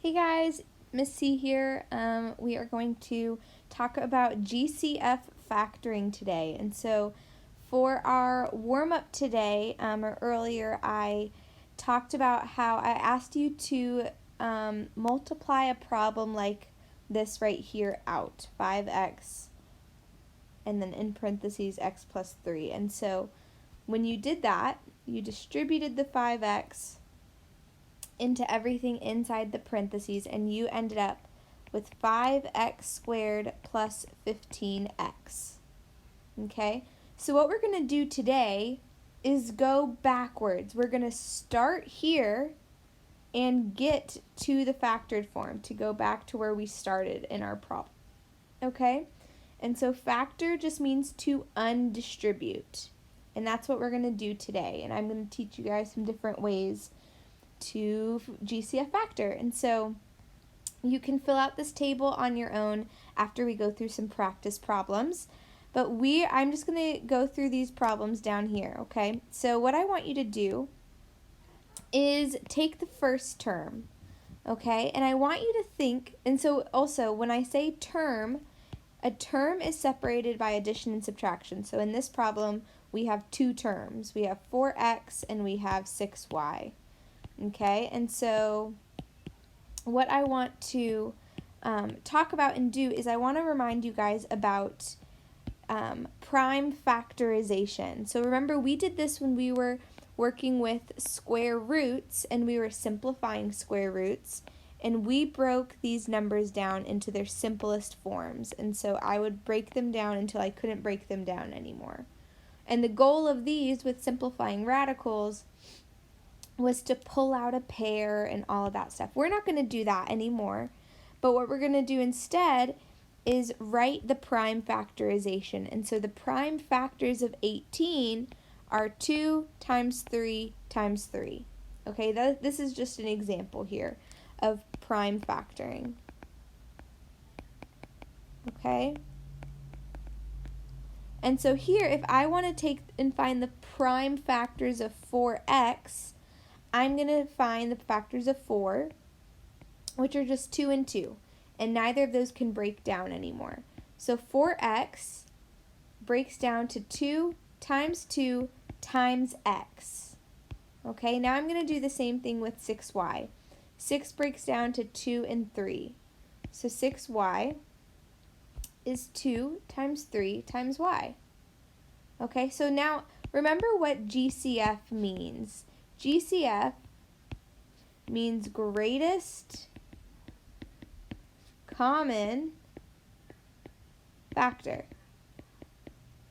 Hey guys, Miss C here. We are going to talk about GCF factoring today. And so for our warm-up today, or earlier, I talked about how I asked you to multiply a problem like this right here out, 5x, and then in parentheses x plus 3. And so when you did that, you distributed the 5x into everything inside the parentheses, and you ended up with 5x squared plus 15x. Okay, so what we're going to do today is go backwards. We're going to start here and get to the factored form to go back to where we started in our problem. Okay, and so factor just means to undistribute, and that's what we're going to do today. And I'm going to teach you guys some different ways to GCF factor. And so you can fill out this table on your own after we go through some practice problems. But I'm just going to go through these problems down here, okay? So what I want you to do is take the first term, okay? And I want you to think, and so also when I say term, a term is separated by addition and subtraction. So in this problem, we have two terms. We have 4x and we have 6y. Okay, and so what I want to talk about and do is I want to remind you guys about prime factorization. So remember, we did this when we were working with square roots and we were simplifying square roots, and we broke these numbers down into their simplest forms. And so I would break them down until I couldn't break them down anymore. And the goal of these with simplifying radicals was to pull out a pair and all of that stuff. We're not going to do that anymore, but what we're going to do instead is write the prime factorization. And so the prime factors of 18 are 2 times 3 times 3. Okay, this is just an example here of prime factoring. Okay? And so here, if I want to take and find the prime factors of 4x, I'm going to find the factors of 4, which are just 2 and 2, and neither of those can break down anymore. So 4x breaks down to 2 times 2 times x. Okay, now I'm going to do the same thing with 6y. 6 breaks down to 2 and 3. So 6y is 2 times 3 times y. Okay, so now remember what GCF means. GCF means greatest common factor.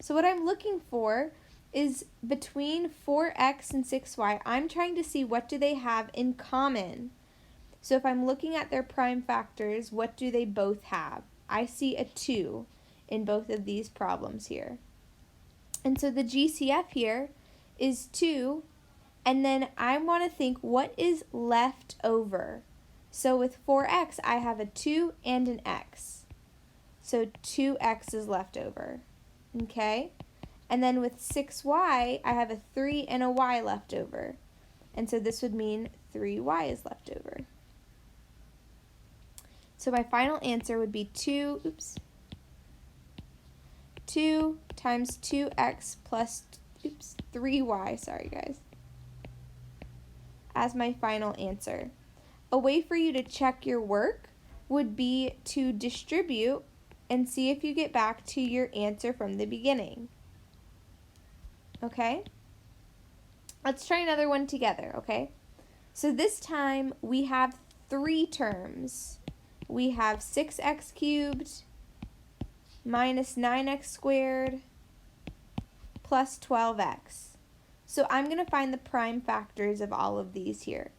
So what I'm looking for is between 4x and 6y, I'm trying to see what do they have in common. So if I'm looking at their prime factors, what do they both have? I see a 2 in both of these problems here. And so the GCF here is 2, and then I want to think what is left over. So with 4x, I have a 2 and an x. So 2x is left over. Okay? And then with 6y, I have a 3 and a y left over. And so this would mean 3y is left over. So my final answer would be 2 times 2x plus 3y, sorry guys, as my final answer. A way for you to check your work would be to distribute and see if you get back to your answer from the beginning. Okay? Let's try another one together, okay? So this time we have 3 terms. We have 6x cubed minus 9x squared plus 12x. So I'm going to find the prime factors of all of these here.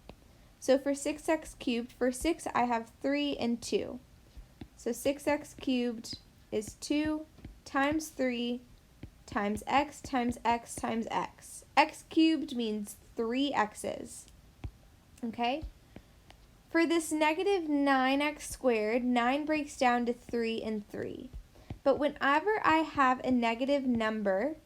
So for 6x cubed, for 6 I have 3 and 2. So 6x cubed is 2 times 3 times x times x times x. X cubed means 3 x's. Okay? For this negative 9x squared, 9 breaks down to 3 and 3. But whenever I have a negative number,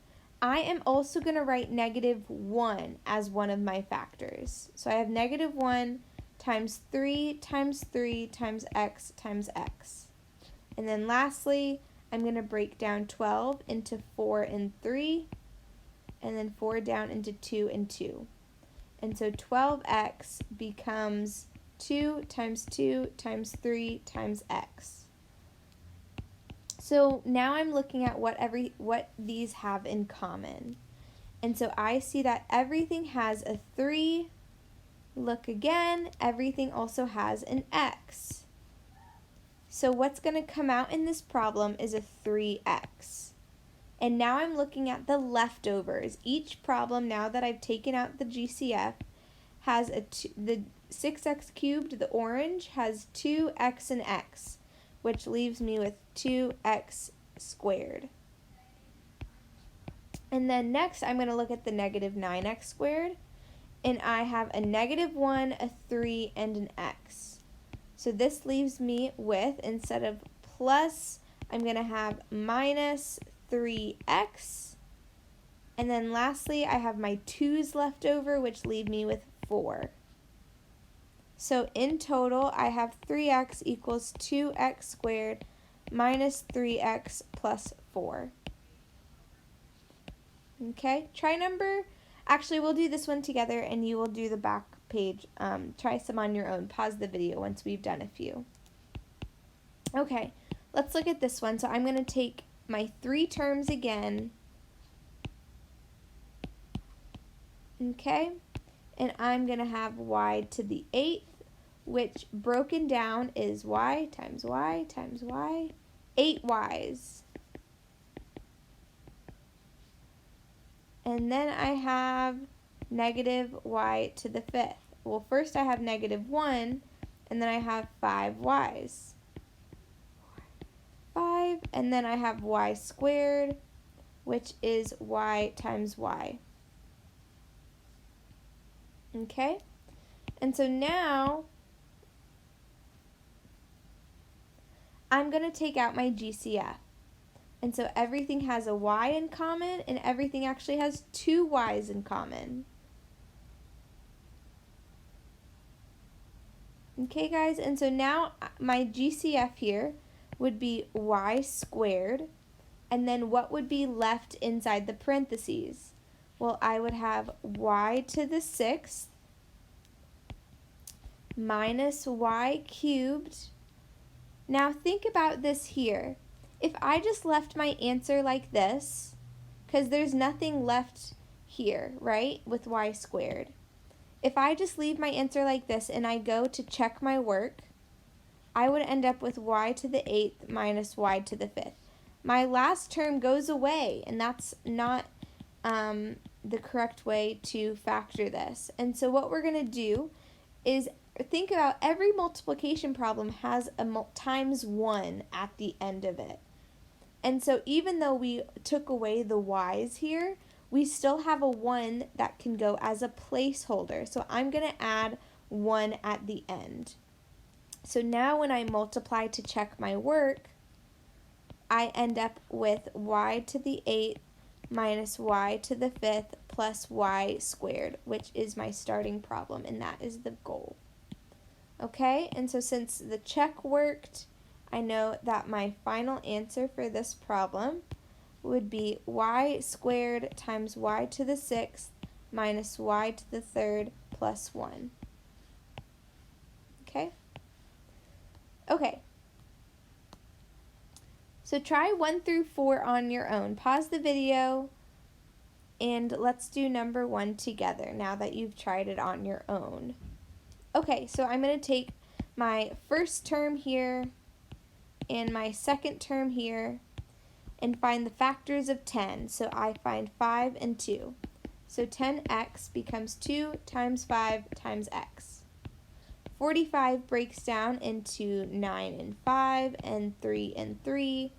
I am also going to write negative 1 as one of my factors. So I have negative 1 times 3 times 3 times x times x. And then lastly, I'm going to break down 12 into 4 and 3, and then 4 down into 2 and 2. And so 12x becomes 2 times 2 times 3 times x. So now I'm looking at what these have in common. And so I see that everything has a 3. Look again, everything also has an x. So what's going to come out in this problem is a 3x. And now I'm looking at the leftovers. Each problem, now that I've taken out the GCF, has the 6x cubed, the orange, has 2x and x, which leaves me with 2x squared. And then next I'm going to look at the negative 9x squared, and I have a negative 1, a 3, and an x. So this leaves me with, instead of plus, I'm going to have minus 3x. And then lastly, I have my 2's left over, which leave me with 4. So in total, I have 3x equals 2x squared minus 3x plus 4. Okay, actually we'll do this one together and you will do the back page. Try some on your own. Pause the video once we've done a few. Okay, let's look at this one. So I'm going to take my 3 terms again. Okay, and I'm going to have y to the 8th, which broken down is y times y times y, 8 y's. And then I have negative y to the 5th. Well, first I have negative 1, and then I have 5 y's. 5, and then I have y squared, which is y times y. Okay? And so now I'm going to take out my GCF. And so everything has a y in common, and everything actually has 2 y's in common. Okay, guys, and so now my GCF here would be y squared, and then what would be left inside the parentheses? Well, I would have y to the 6th minus y cubed. Now think about this here. If I just left my answer like this, because there's nothing left here, right, with y squared. If I just leave my answer like this and I go to check my work, I would end up with y to the 8th minus y to the 5th. My last term goes away, and that's not the correct way to factor this. And so what we're going to do is think about every multiplication problem has a times 1 at the end of it. And so even though we took away the y's here, we still have a 1 that can go as a placeholder. So I'm going to add 1 at the end. So now when I multiply to check my work, I end up with y to the 8th minus y to the 5th plus y squared, which is my starting problem, and that is the goal. Okay, and so since the check worked, I know that my final answer for this problem would be y squared times y to the 6th minus y to the 3rd plus 1. Okay? Okay. So try 1 through 4 on your own. Pause the video and let's do number 1 together now that you've tried it on your own. Okay, so I'm going to take my first term here and my second term here and find the factors of 10. So I find 5 and 2. So 10x becomes 2 times 5 times x. 45 breaks down into 9 and 5 and 3 and 3.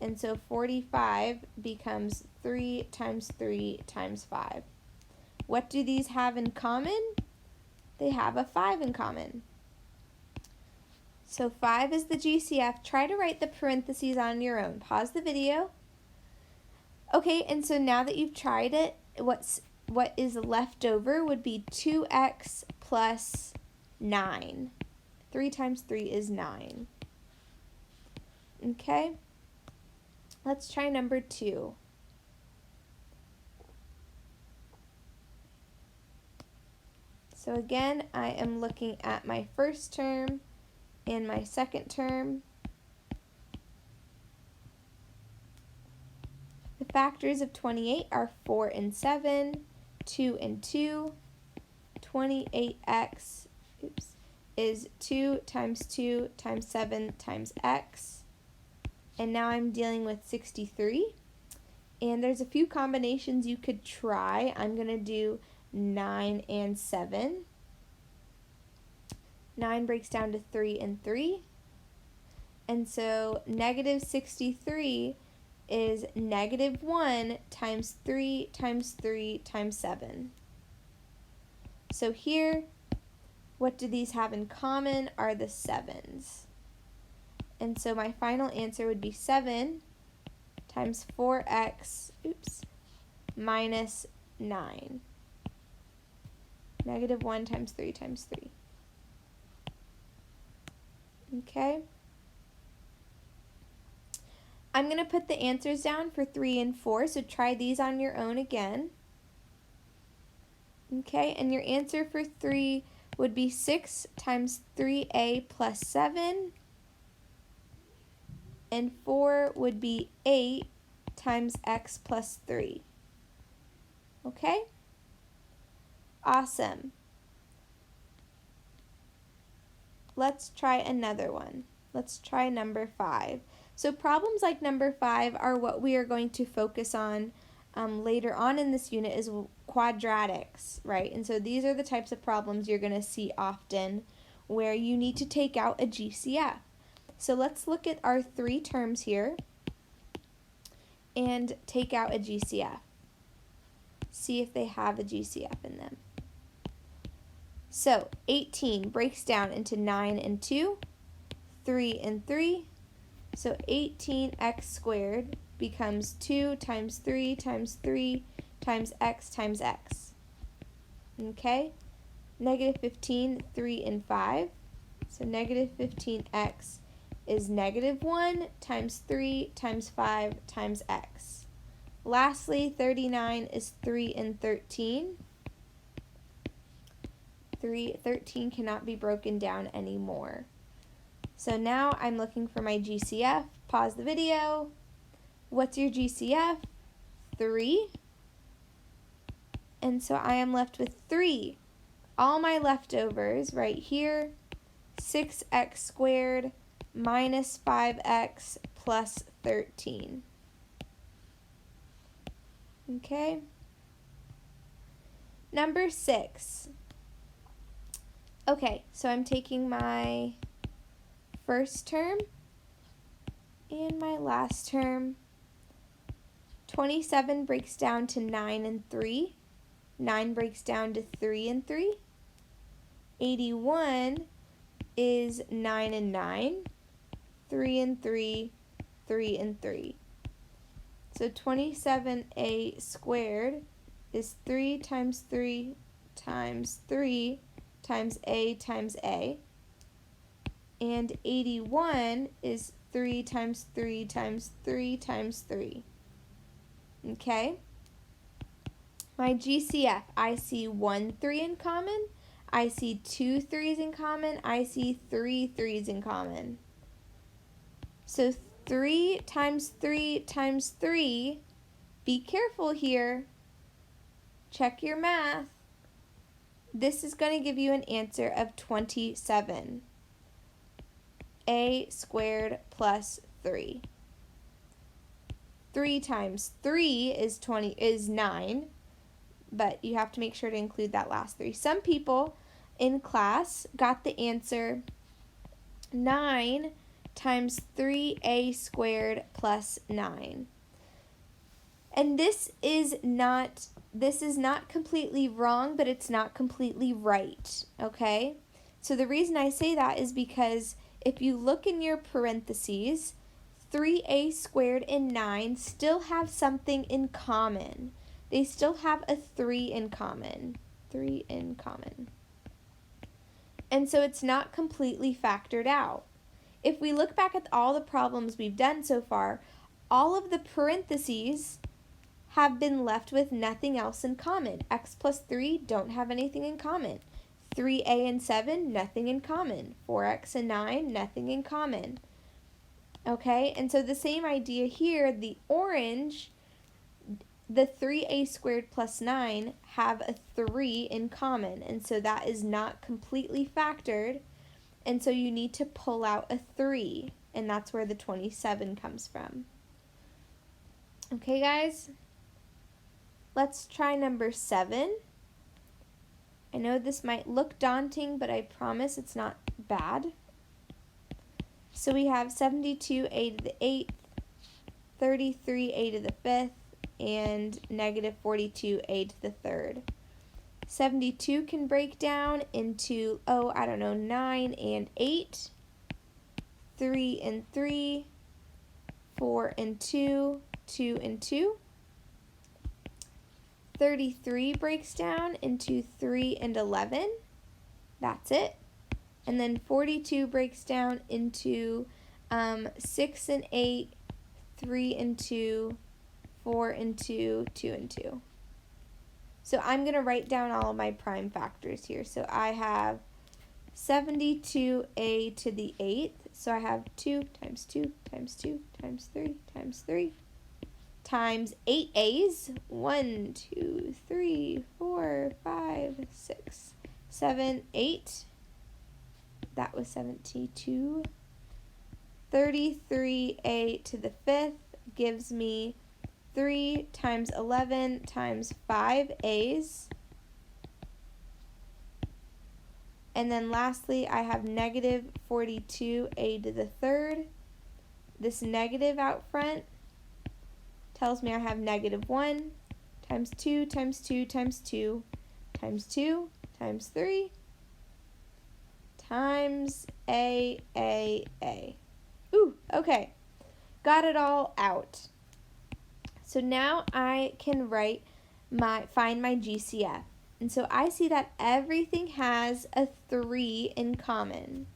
And so 45 becomes 3 times 3 times 5. What do these have in common? They have a 5 in common. So 5 is the GCF. Try to write the parentheses on your own. Pause the video. Okay, and so now that you've tried it, what is left over would be 2x plus 9. 3 times 3 is 9. Okay, let's try number 2. So again, I am looking at my first term and my second term. The factors of 28 are 4 and 7, 2 and 2. 28x is 2 times 2 times 7 times x. And now I'm dealing with 63. And there's a few combinations you could try. I'm going to do 9 and 7. 9 breaks down to 3 and 3. And so negative 63 is negative 1 times 3 times 3 times 7. So here, what do these have in common are the 7s. And so my final answer would be 7 times 4x, minus 9. Negative 1 times 3 times 3. Okay. I'm going to put the answers down for 3 and 4, so try these on your own again. Okay, and your answer for 3 would be 6 times 3a plus 7. And 4 would be 8 times x plus 3. Okay? Awesome. Let's try another one. Let's try number 5. So problems like number 5 are what we are going to focus on later on in this unit is quadratics, right? And so these are the types of problems you're going to see often where you need to take out a GCF. So let's look at our 3 terms here and take out a GCF. See if they have a GCF in them. So 18 breaks down into 9 and 2, 3 and 3. So 18x squared becomes 2 times 3 times 3 times x. Okay? Negative 15, 3 and 5. So negative 15x is negative 1 times 3 times 5 times x. Lastly, 39 is 3 and 13. 13 cannot be broken down anymore. So now I'm looking for my GCF. Pause the video. What's your GCF? 3. And so I am left with 3. All my leftovers right here, 6x squared minus 5x plus 13. Okay. Number 6. Okay, so I'm taking my first term and my last term. 27 breaks down to 9 and 3. 9 breaks down to 3 and 3. 81 is 9 and 9. 3 and 3, 3 and 3. So 27a squared is 3 times 3 times 3 times a. And 81 is 3 times 3 times 3 times 3. Okay? My GCF, I see 1 3 in common. I see 2 3s in common. I see 3 3s in common. So 3 times 3 times 3, be careful here. Check your math. This is going to give you an answer of 27. A squared plus 3. 3 times 3 is 9, but you have to make sure to include that last 3. Some people in class got the answer 9 times 3a squared plus 9. And this is not completely wrong, but it's not completely right, okay? So the reason I say that is because if you look in your parentheses, 3a squared and 9 still have something in common. They still have a 3 in common. 3 in common. And so it's not completely factored out. If we look back at all the problems we've done so far, all of the parentheses have been left with nothing else in common. X plus 3 don't have anything in common. 3a and 7, nothing in common. 4x and 9, nothing in common. Okay, and so the same idea here, the orange, the 3a squared plus 9 have a 3 in common, and so that is not completely factored, and so you need to pull out a 3, and that's where the 27 comes from. Okay, guys? Let's try number 7. I know this might look daunting, but I promise it's not bad. So we have 72a to the 8th, 33a to the 5th, and negative 42a to the 3rd. 72 can break down into, 9 and 8, 3 and 3, 4 and 2, 2 and 2. 33 breaks down into 3 and 11. That's it. And then 42 breaks down into 6 and 8, 3 and 2, 4 and 2, 2 and 2. So I'm going to write down all of my prime factors here. So I have 72a to the 8th. So I have 2 times 2 times 2 times 3 times 3 times 8 a's. 1, 2, 3, 4, 5, 6, 7, 8. That was 72. 33a to the 5th gives me 3 times 11 times 5 a's. And then lastly, I have negative 42a to the 3rd. This negative out front tells me I have negative 1 times 2 times 2 times 2 times 2 times 3 times a. Ooh, okay. Got it all out. So now I can find my GCF. And so I see that everything has a 3 in common.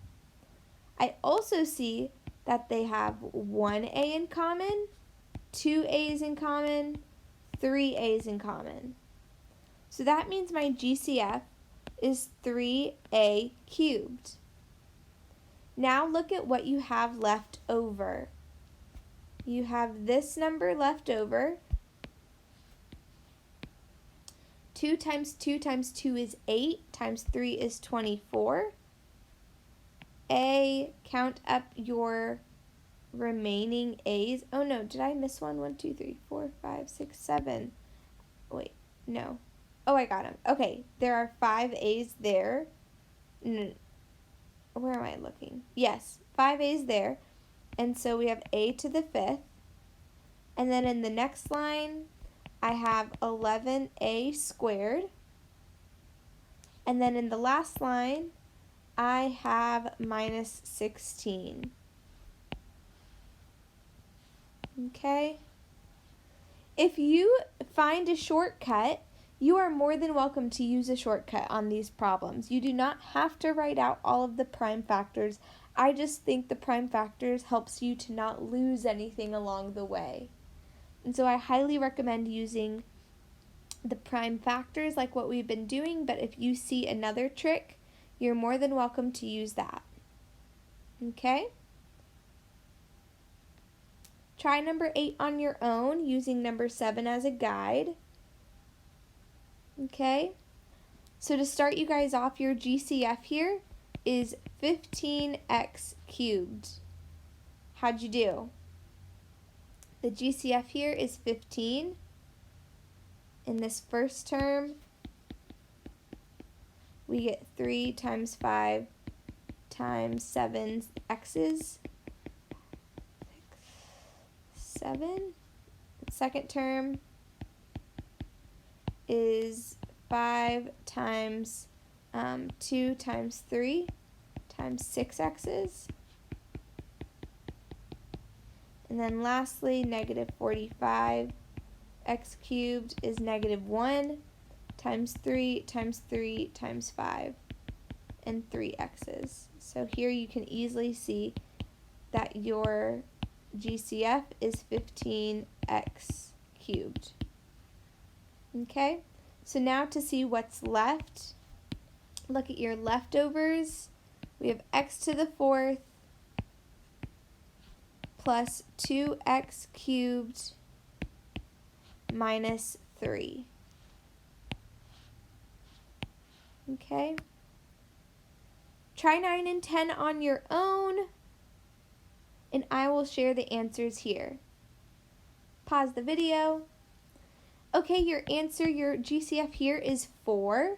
I also see that they have 1a in common, 2 a's in common, 3 a's in common. So that means my GCF is 3a cubed. Now look at what you have left over. You have this number left over. 2 times 2 times 2 is 8, times 3 is 24. Count up your remaining a's. Oh no, did I miss one? 1, 2, 3, 4, 5, 6, 7. Wait, no. Oh, I got them. Okay, there are 5 a's there. No, where am I looking? Yes, 5 a's there. And so we have a to the 5th. And then in the next line, I have 11a squared. And then in the last line, I have minus 16. Okay? If you find a shortcut, you are more than welcome to use a shortcut on these problems. You do not have to write out all of the prime factors. I just think the prime factors helps you to not lose anything along the way. And so I highly recommend using the prime factors like what we've been doing, but if you see another trick, you're more than welcome to use that. Okay? Try number 8 on your own using number 7 as a guide. Okay? So to start you guys off, your GCF here is 15x cubed. How'd you do? The GCF here is 15. In this first term, we get 3 times 5 times 7 x's. 7. The second term is 5 times 2 times 3 times 6 x's. And then lastly, negative 45 x cubed is negative 1 times 3 times 3 times 5. and 3x's. So here you can easily see that your GCF is 15x cubed. Okay, so now to see what's left, look at your leftovers. We have x to the 4th plus 2x cubed minus 3. Okay. Try 9 and 10 on your own, and I will share the answers here. Pause the video. Okay, your answer, your GCF here is 4x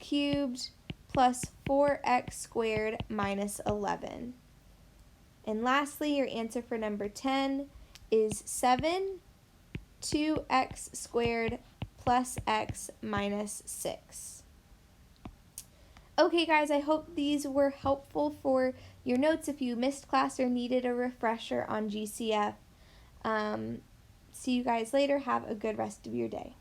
cubed plus 4x squared minus 11. And lastly, your answer for number 10 is 7, 2x squared plus x minus 6. Okay guys, I hope these were helpful for your notes if you missed class or needed a refresher on GCF. See you guys later. Have a good rest of your day.